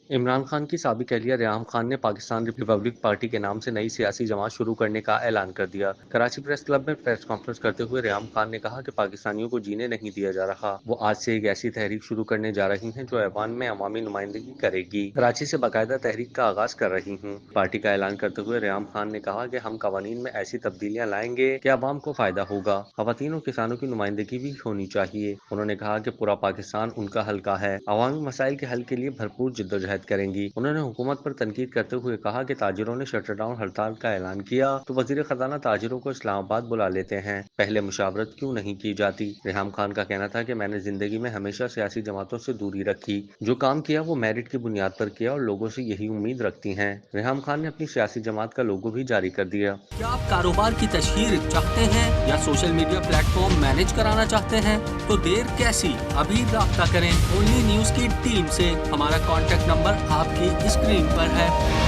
عمران خان کی سابق اہلیہ ریحام خان نے پاکستان ریپبلک پارٹی کے نام سے نئی سیاسی جماعت شروع کرنے کا اعلان کر دیا۔ کراچی پریس کلب میں پریس کانفرنس کرتے ہوئے ریحام خان نے کہا کہ پاکستانیوں کو جینے نہیں دیا جا رہا۔ وہ آج سے ایک ایسی تحریک شروع کرنے جا رہی ہیں جو ایوان میں عوامی نمائندگی کرے گی۔ کراچی سے باقاعدہ تحریک کا آغاز کر رہی ہوں۔ پارٹی کا اعلان کرتے ہوئے ریحام خان نے کہا کہ ہم قوانین میں ایسی تبدیلیاں لائیں گے کہ عوام کو فائدہ ہوگا۔ خواتین اور کسانوں کی نمائندگی بھی ہونی چاہیے۔ انہوں نے کہا کہ پورا پاکستان ان کا حلقہ ہے۔ عوامی مسائل کے حل کے لیے بھرپور جدوجہد کریں گی۔ انہوں نے حکومت پر تنقید کرتے ہوئے کہا کہ تاجروں نے شٹر ڈاؤن ہڑتال کا اعلان کیا تو وزیر خزانہ تاجروں کو اسلام آباد بلا لیتے ہیں، پہلے مشاورت کیوں نہیں کی جاتی؟ ریحام خان کا کہنا تھا کہ میں نے زندگی میں ہمیشہ سیاسی جماعتوں سے دوری رکھی، جو کام کیا وہ میرٹ کی بنیاد پر کیا اور لوگوں سے یہی امید رکھتی ہیں۔ ریحام خان نے اپنی سیاسی جماعت کا لوگو بھی جاری کر دیا۔ کیا آپ کاروبار کی تشہیر چاہتے ہیں یا social media plate form manage کرانا چاہتے ہیں تو دیر کیسی، ابھی رابطہ کریں اونلی نیوز کی ٹیم سے۔ ہمارا کانٹیکٹ نمبر آپ کی اسکرین پر ہے۔